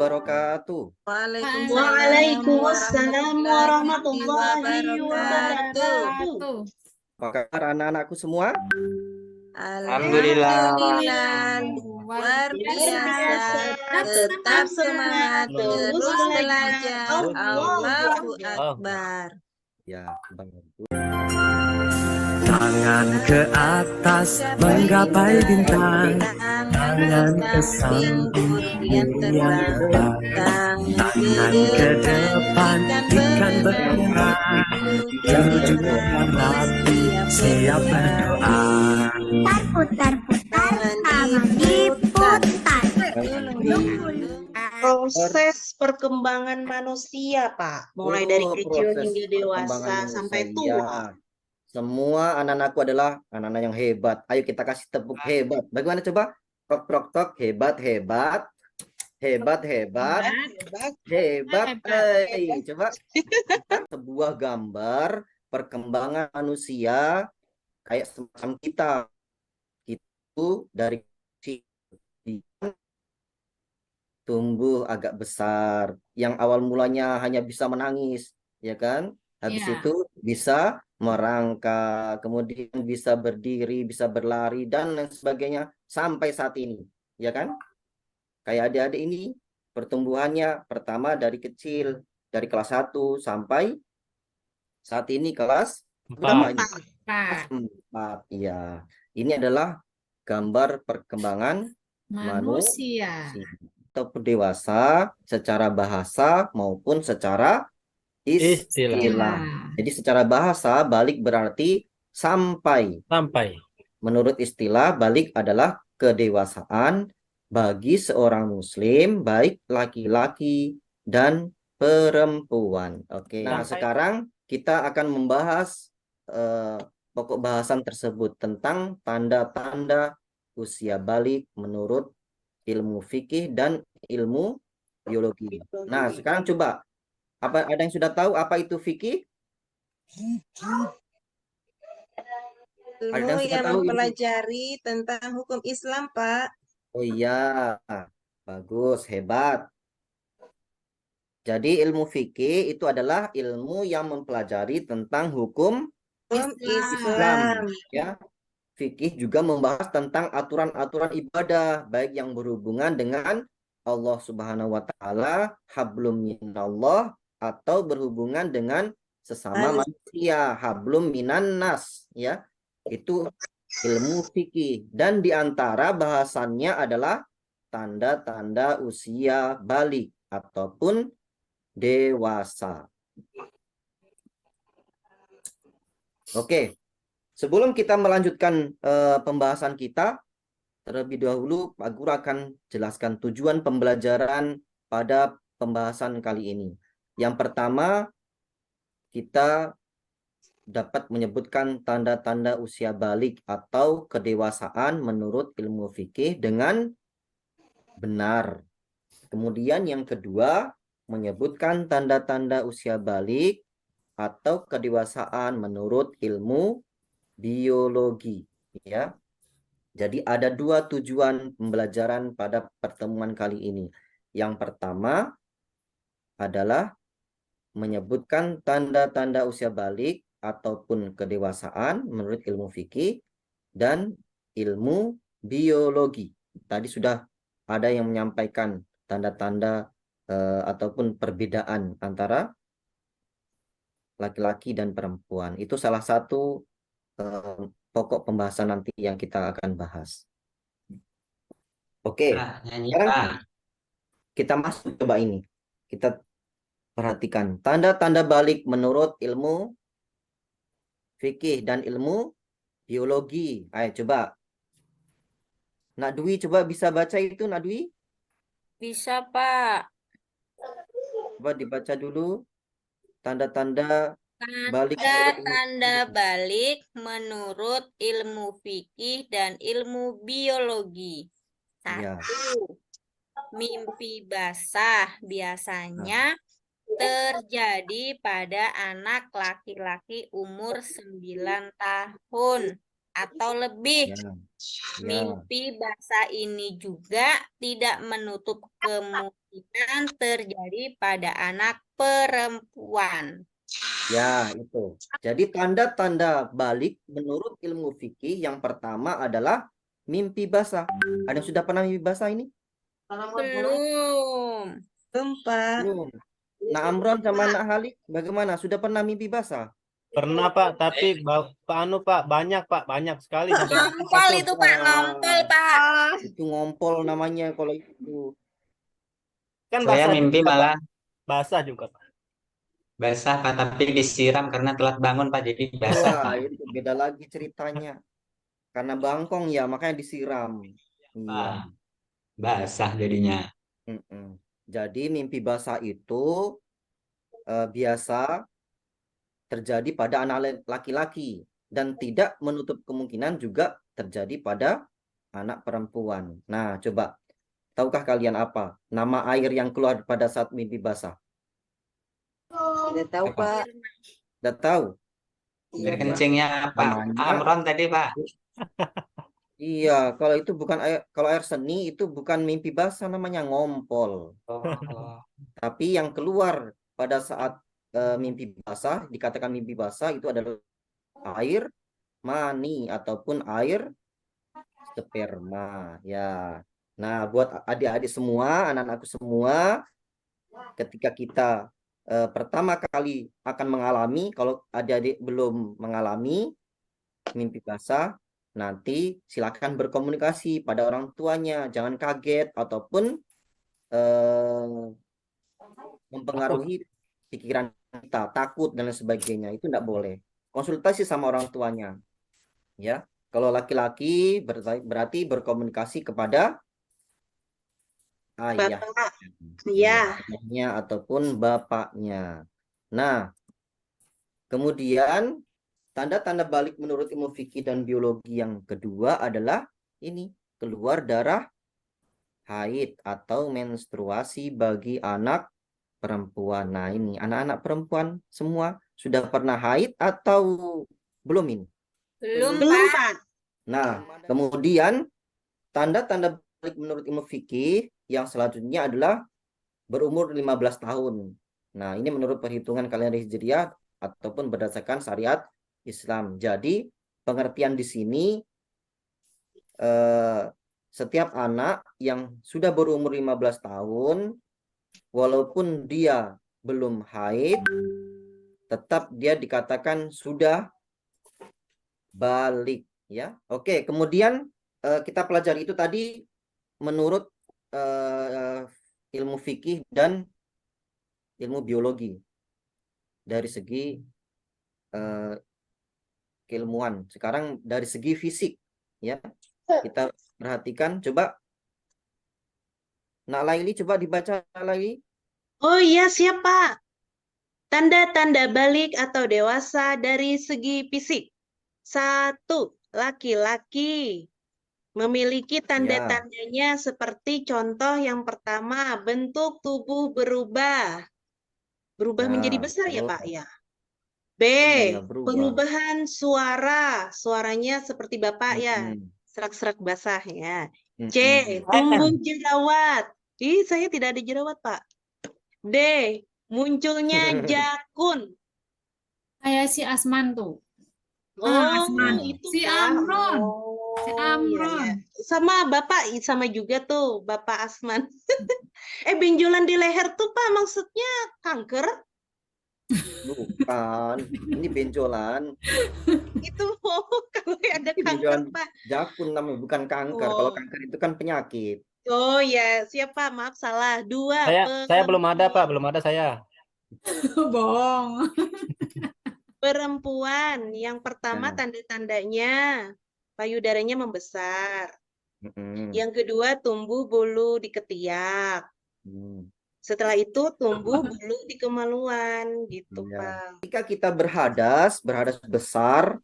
wabarakatuh. Waalaikumsalam warahmatullahi wabarakatuh. Apa kabar anak-anakku semua? Alhamdulillah. Luar biasa. Tetap semangat terus belajar. Allahu Akbar. Ya, bagus. Tangan ke atas menggapai bintang, tangan ke samping yang terbang, tangan ke depan ikan bergerak, tujuan hati siap berdoa. Putar-putar, tangan diputar. Proses perkembangan manusia, Pak. Mulai dari kecil Proses hingga dewasa perkembangan sampai manusia. tua. Semua anak-anakku adalah anak-anak yang hebat. Ayo kita kasih tepuk hebat. Bagaimana coba? Tok tok tok, hebat hebat. Hebat hebat. Hebat. Coba sebuah gambar perkembangan manusia kayak semacam kita. Itu dari kecil tumbuh agak besar, yang awal mulanya hanya bisa menangis, ya kan? Habis itu bisa merangkak, kemudian bisa berdiri, bisa berlari dan lain sebagainya sampai saat ini, ya kan? Kayak adik-adik ini pertumbuhannya pertama dari kecil, dari kelas 1 sampai saat ini kelas berapa ini? 4. Iya. Ini adalah gambar perkembangan manusia atau dewasa secara bahasa maupun secara istilah. Jadi secara bahasa balik berarti sampai. Menurut istilah balik adalah kedewasaan bagi seorang muslim baik laki-laki dan perempuan. Oke. Nah, sekarang kita akan membahas pokok bahasan tersebut tentang tanda-tanda usia balik menurut ilmu fikih dan ilmu biologi. Nah, sekarang coba ada yang sudah tahu apa itu fikih? Ilmu yang mempelajari tentang hukum Islam, Pak. Oh iya, bagus, hebat. Jadi ilmu fikih itu adalah ilmu yang mempelajari tentang hukum Islam. Ya. Fikih juga membahas tentang aturan-aturan ibadah, baik yang berhubungan dengan Allah Subhanahu wa Ta'ala, hablum minallah, atau berhubungan dengan sesama manusia, hablum minan nas, ya. Itu ilmu fikih, dan diantara bahasannya adalah tanda-tanda usia balik ataupun dewasa. Oke. Sebelum kita melanjutkan pembahasan kita, terlebih dahulu Pak Guru akan jelaskan tujuan pembelajaran pada pembahasan kali ini. Yang pertama, kita dapat menyebutkan tanda-tanda usia balik atau kedewasaan menurut ilmu fikih dengan benar. Kemudian yang kedua, menyebutkan tanda-tanda usia balik atau kedewasaan menurut ilmu biologi, ya. Jadi ada dua tujuan pembelajaran pada pertemuan kali ini. Yang pertama adalah menyebutkan tanda-tanda usia balik ataupun kedewasaan menurut ilmu fikih dan ilmu biologi. Tadi sudah ada yang menyampaikan tanda-tanda ataupun perbedaan antara laki-laki dan perempuan. Itu salah satu pokok pembahasan nanti yang kita akan bahas. Oke, sekarang kita masuk coba ini. Kita perhatikan tanda-tanda balik menurut ilmu fikih dan ilmu biologi. Ayo coba. Nak Dwi coba bisa baca itu, Nak Dwi? Bisa, Pak. Coba dibaca dulu tanda-tanda balik. Tanda-tanda balik menurut ilmu fikih dan ilmu biologi. 1. Mimpi basah biasanya terjadi pada anak laki-laki umur 9 tahun. atau lebih. Ya, ya. Mimpi basah ini juga tidak menutup kemungkinan terjadi pada anak perempuan. Ya, itu. Jadi tanda-tanda balik menurut ilmu fikih yang pertama adalah mimpi basah. Ada yang sudah pernah mimpi basah ini? Belum. Pak. Belum. Nah, Amron sama Nak Halik, bagaimana? Sudah pernah mimpi basah? Pernah Pak, tapi Pak banyak sekali sampai Ngompol itu Pak, ngompol Pak. Itu ngompol namanya kalau itu. kan Saya basah mimpi juga, Pak. malah Basah juga Pak. basah Pak, tapi disiram karena telat bangun Pak, jadi basah Wah, Pak. itu beda lagi ceritanya. Karena bangkong ya, makanya disiram. Iya. Ah, basah jadinya. Mm-mm. Jadi mimpi basah itu biasa terjadi pada anak laki-laki dan tidak menutup kemungkinan juga terjadi pada anak perempuan. Nah, coba, tahukah kalian apa nama air yang keluar pada saat mimpi basah? Tidak tahu, Apa? Pak. Udah tahu? Air Iya. kencingnya Pak Namanya, Amron tadi Pak. iya, kalau itu bukan air, kalau air seni itu bukan mimpi basah, namanya ngompol. Oh, Tapi yang keluar pada saat mimpi basah, dikatakan mimpi basah itu adalah air mani ataupun air sperma. Ya. Nah, buat adik-adik semua, anak-anakku semua, ketika kita pertama kali akan mengalami, kalau adik-adik belum mengalami mimpi basah, nanti silakan berkomunikasi pada orang tuanya, jangan kaget ataupun mempengaruhi pikiran kita, takut dan lain sebagainya. Itu tidak boleh. Konsultasi sama orang tuanya. Ya. Kalau laki-laki berarti berkomunikasi kepada ayah. Bapak. Iya. Ayahnya ataupun bapaknya. Nah, kemudian tanda-tanda balik menurut ilmu fikih dan biologi yang kedua adalah ini, keluar darah haid atau menstruasi bagi anak perempuan. Nah, ini anak-anak perempuan semua sudah pernah haid atau belum ini? Belum Belum, Pak. Pak. Nah, kemudian tanda-tanda balik menurut ilmu fikih yang selanjutnya adalah berumur 15 tahun. Nah, ini menurut perhitungan kalender Hijriah ataupun berdasarkan syariat Islam. Jadi, pengertian di sini setiap anak yang sudah berumur 15 tahun, walaupun dia belum haid, tetap dia dikatakan sudah balik. Ya, oke. Kemudian kita pelajari itu tadi menurut ilmu fikih dan ilmu biologi dari segi keilmuan. Sekarang dari segi fisik, ya kita perhatikan. Coba, Nak Laili, coba dibaca lagi. Oh iya, siap, Pak. Tanda-tanda balik atau dewasa dari segi fisik. 1. Laki-laki. Memiliki tanda-tandanya seperti contoh yang pertama, bentuk tubuh berubah. Berubah menjadi besar ya, Pak? Ya. B. Iya, berubah. Perubahan suara. Suaranya seperti Bapak ya. Serak-serak basah ya. C. Tumbuh jerawat. Ih, saya tidak ada jerawat, Pak. D. Munculnya jakun. Kayak si Asman tuh. Oh, Asman. itu Si Pak. Amron. Si Oh, iya, Amron. iya. Sama Bapak, sama juga tuh, Bapak Asman. Benjolan di leher tuh, Pak, maksudnya kanker? Bukan, ini benjolan. Itu kalau ada Ini kanker, benjolan Pak. jakun namanya, bukan kanker. Kalau Oh. kanker itu kan penyakit. Oh ya, siap Pak, maaf salah. 2. Saya belum ada Pak, belum ada saya. Bohong. Perempuan. Yang pertama Ya. tanda-tandanya payudaranya membesar. Mm-mm. Yang kedua tumbuh bulu di ketiak. Setelah itu tumbuh bulu di kemaluan gitu, Ya. Pak. Ketika kita berhadas besar,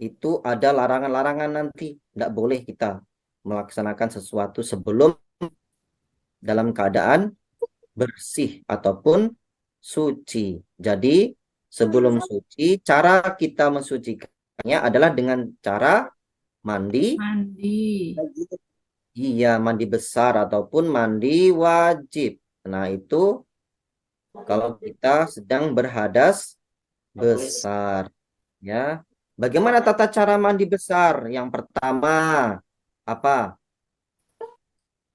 itu ada larangan-larangan nanti. Tidak boleh kita melaksanakan sesuatu sebelum dalam keadaan bersih ataupun suci. Jadi, sebelum suci, cara kita mensucikannya adalah dengan cara mandi. Mandi. Iya, mandi besar ataupun mandi wajib. Nah, itu kalau kita sedang berhadas besar, ya. Bagaimana tata cara mandi besar? Yang pertama, apa?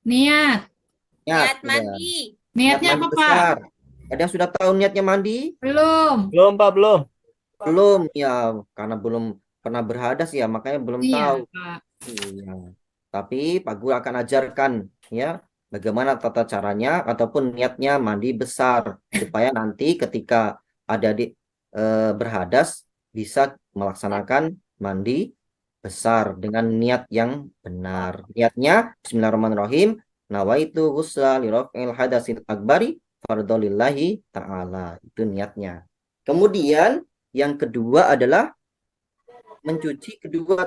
Niat. Niat Ya. mandi. Niat Niatnya mandi apa, Pak? besar. Ada yang sudah tahu niatnya mandi? Belum. Belum, Pak, belum. Belum, ya. Karena belum pernah berhadas ya, makanya belum Iya, tahu. Pak. Iya. Tapi Pak Guru akan ajarkan ya bagaimana tata caranya ataupun niatnya mandi besar supaya nanti ketika ada di berhadas bisa melaksanakan mandi besar dengan niat yang benar. Niatnya Bismillahirrahmanirrahim. Nawaitu ghusla li raf'il hadasil akbari fardholillahi ta'ala. Itu niatnya. Kemudian yang kedua adalah mencuci kedua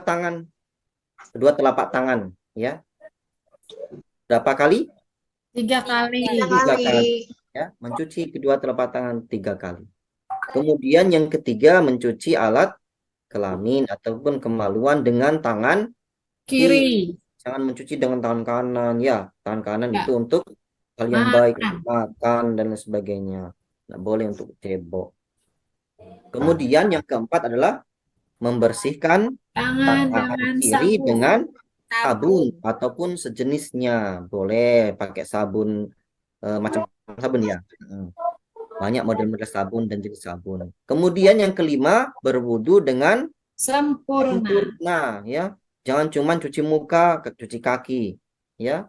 telapak tangan, ya. Berapa kali? 3 kali. 3 kali, ya. Mencuci kedua telapak tangan 3 kali. Kemudian yang ketiga mencuci alat kelamin ataupun kemaluan dengan tangan Kiri. Jangan mencuci dengan tangan kanan, ya. Tangan kanan Ya. itu untuk hal yang baik, Makan. untuk makan dan lain sebagainya. Nggak boleh untuk cebok. Kemudian yang keempat adalah membersihkan Tangan tangan dengan kiri sabun. dengan sabun Sabun. ataupun sejenisnya. Boleh pakai sabun macam sabun ya. Banyak model-model sabun dan jenis sabun. Kemudian yang kelima berwudu dengan Sempurna. sempurna, ya. Jangan cuma cuci muka, cuci kaki, ya.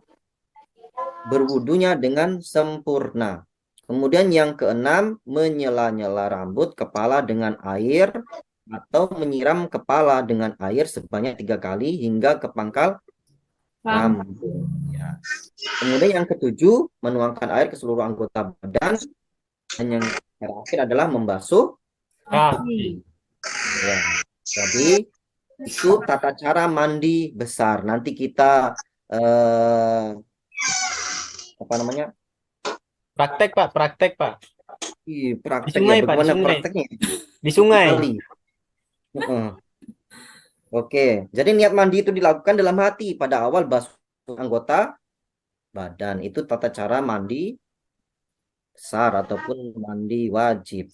Berwudunya dengan sempurna. Kemudian yang keenam menyela-nyela rambut kepala dengan air atau menyiram kepala dengan air sebanyak 3 kali hingga ke pangkal rambut. Ya. Kemudian yang ketujuh, menuangkan air ke seluruh anggota badan. Dan yang terakhir adalah membasuh Kaki. ya. Jadi itu tata cara mandi besar. Nanti kita apa namanya? Praktek, Pak, praktek, Pak. Di Di praktek sungai, ya. Pak, di Bagaimana sungai. prakteknya? Di sungai. Kali. Oke, jadi niat mandi itu dilakukan dalam hati pada awal basuh anggota badan. Itu tata cara mandi besar ataupun mandi wajib.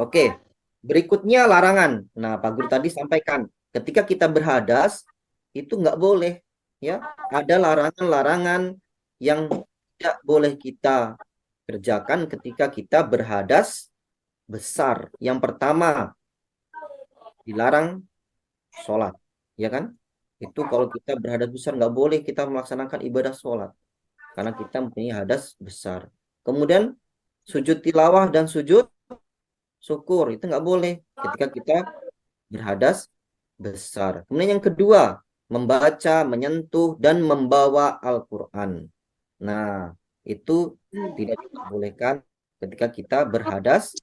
Oke, berikutnya larangan. Nah, Pak Guru tadi sampaikan, ketika kita berhadas itu nggak boleh, ya. Ada larangan-larangan yang tidak boleh kita kerjakan ketika kita berhadas besar. Yang pertama, dilarang sholat, ya kan? Itu kalau kita berhadas besar nggak boleh kita melaksanakan ibadah sholat karena kita mempunyai hadas besar. Kemudian sujud tilawah dan sujud syukur itu nggak boleh ketika kita berhadas besar. Kemudian yang kedua, membaca, menyentuh dan membawa Al-Quran. Nah, itu tidak diperbolehkan ketika kita berhadas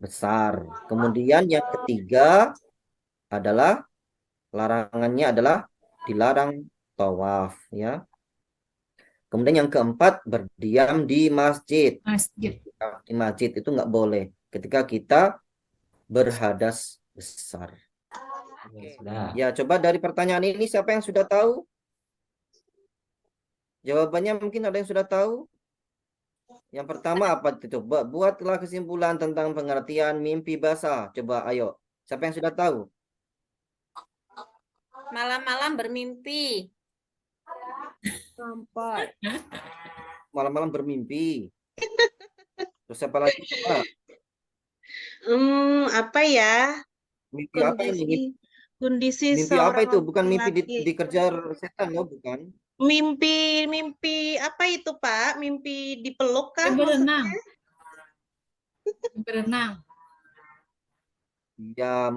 besar. Kemudian yang ketiga adalah larangannya adalah dilarang tawaf, ya. Kemudian yang keempat berdiam di masjid. Masjid. Di masjid itu nggak boleh ketika kita berhadas besar. Sudah. Ya, coba dari pertanyaan ini siapa yang sudah tahu? Jawabannya mungkin ada yang sudah tahu. Yang pertama apa itu? Coba buatlah kesimpulan tentang pengertian mimpi basah. Coba ayo. Siapa yang sudah tahu? Malam-malam bermimpi. Sampai. Malam-malam bermimpi. Terus siapa lagi? Coba. Apa ya? Mimpi apa ini? Kondisi Mimpi apa seorang itu? Bukan mimpi laki-laki. dikejar setan, ya, bukan? Mimpi apa itu, Pak? Mimpi dipeluk kah Berenang. maksudnya? Berenang. Ya,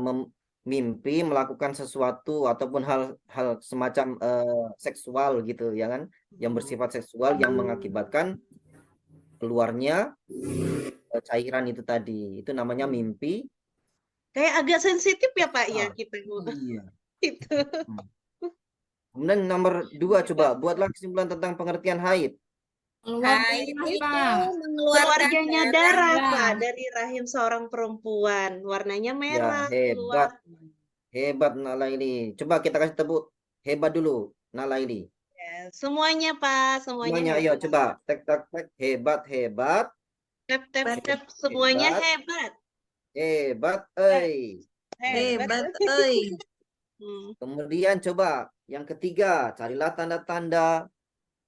mimpi melakukan sesuatu ataupun hal semacam seksual gitu, ya kan? Yang bersifat seksual yang mengakibatkan keluarnya cairan itu tadi. Itu namanya mimpi. Kayak agak sensitif ya, Pak, ya kita. Iya. Itu. Kemudian nomor 2, coba buatlah kesimpulan tentang pengertian haid. Haid itu mengeluarkan Keluarganya darah. darah, Pak, dari rahim seorang perempuan. Warnanya merah, Ya, keluar. Hebat Nalaili. Coba kita kasih tepuk hebat dulu Nalaili. Ya, semuanya Pak, semuanya Semuanya ayo hebat. coba tek tek tek hebat hebat Tep tep Hebat. tep, semuanya hebat hebat. hebat Hebat, oi. Kemudian coba yang ketiga, carilah tanda-tanda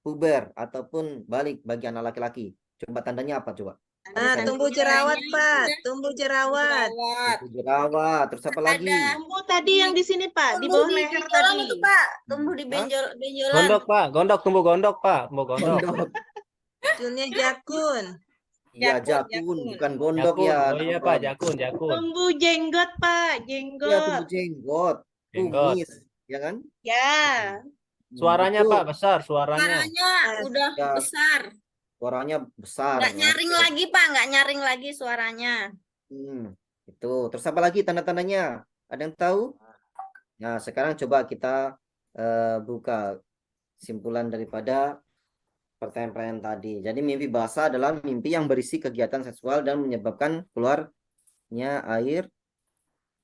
puber ataupun balik bagi anak laki-laki. Coba tandanya apa coba? Nah, tumbuh jerawat, Pak. Tumbuh jerawat. Jerawat. Itu jerawat. Terus apa lagi? Tumbuh tadi yang di sini Pak, di Tumbuh bawah di leher benjolan tadi. itu Pak. Tumbuh di Hah? benjolan. Gondok Pak, gondok tumbuh gondok Pak, tumbuh gondok. Gondok. Munculnya jakun. Iya, Jakun, jakun, jakun. bukan gondok Jakun, ya. oh iya Pak, jakun, jakun. Tumbuh jenggot Pak, Iya, jenggot. tumbuh jenggot, Jenggot. kumis, ya kan? Ya. Suaranya Itu Pak besar, suaranya. Suaranya udah Ya. besar. suaranya besar. Nggak ya. nyaring lagi Pak, nggak nyaring lagi suaranya. Itu. Terus apa lagi tanda-tandanya? Ada yang tahu? Nah, sekarang coba kita buka simpulan daripada pertanyaan-pertanyaan tadi. Jadi mimpi basah adalah mimpi yang berisi kegiatan seksual dan menyebabkan keluarnya air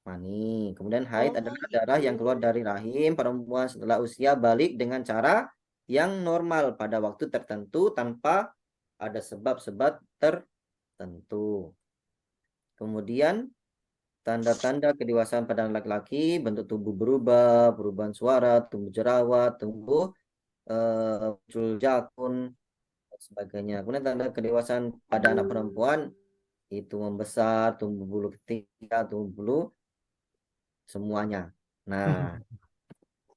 mani. Kemudian haid adalah darah yang keluar dari rahim perempuan setelah usia balik dengan cara yang normal pada waktu tertentu tanpa ada sebab-sebab tertentu. Kemudian tanda-tanda kedewasaan pada laki-laki, bentuk tubuh berubah, perubahan suara, tumbuh jerawat, tumbuh muncul jakun, dan sebagainya. Kemudian tanda kedewasaan pada anak perempuan itu membesar, tumbuh bulu ketiak, tumbuh bulu semuanya. Nah,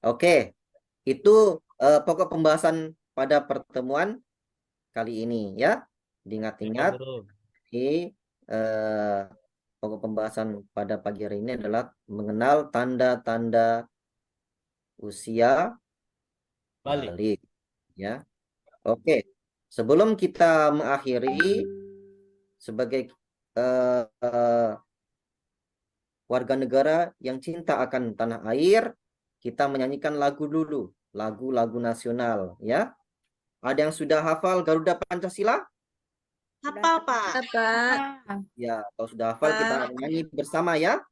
oke. Itu pokok pembahasan pada pertemuan kali ini ya. Diingat-ingat. Di pokok pembahasan pada pagi hari ini adalah mengenal tanda-tanda usia balik ya. Oke. Sebelum kita mengakhiri sebagai warga negara yang cinta akan tanah air, kita menyanyikan lagu dulu, lagu-lagu nasional ya. Ada yang sudah hafal Garuda Pancasila? Apa Pak? Apa? Ya, kalau sudah hafal kita nyanyi bersama ya.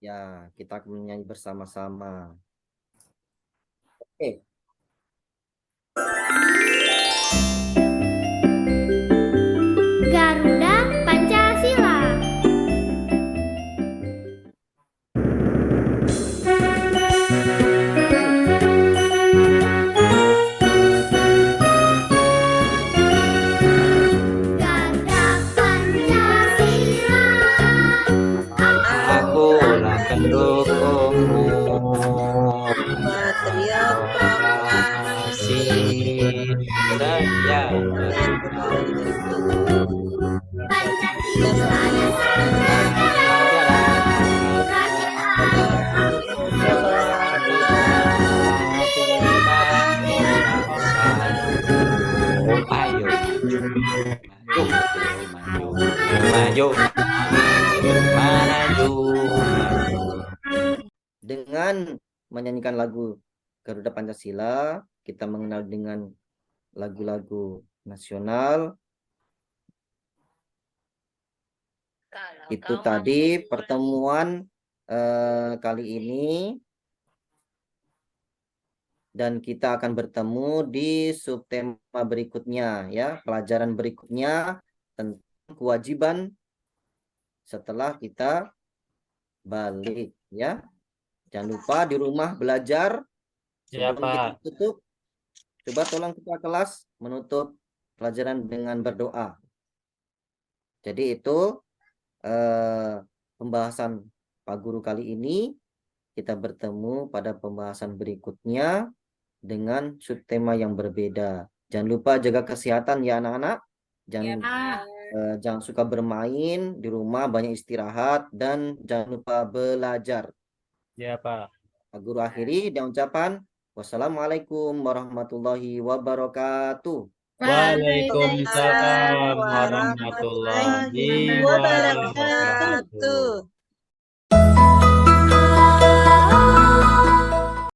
Ya, kita akan menyanyi bersama-sama. Oke. Garuda Pancasila. Garuda Pancasila. Akulah pendukungmu. Patriot Proklamasi setia Pancasila dasar negara. Ayo, maju, maju. Dengan menyanyikan lagu Garuda Pancasila, kita mengenal dengan lagu-lagu nasional. Itu tadi pertemuan kali ini. Dan kita akan bertemu di subtema berikutnya ya, pelajaran berikutnya tentang kewajiban setelah kita balik ya. Jangan lupa di rumah belajar. Ya, Sebelum kita Pak. tutup, coba tolong ketua kelas menutup pelajaran dengan berdoa. Jadi itu pembahasan Pak Guru kali ini. Kita bertemu pada pembahasan berikutnya dengan subtema yang berbeda. Jangan lupa jaga kesehatan ya anak-anak. Jangan suka bermain di rumah, banyak istirahat dan jangan lupa belajar. Ya Pak. Pak Guru akhiri dengan ucapan wassalamualaikum warahmatullahi wabarakatuh. Waalaikumsalam warahmatullahi wabarakatuh. wabarakatuh.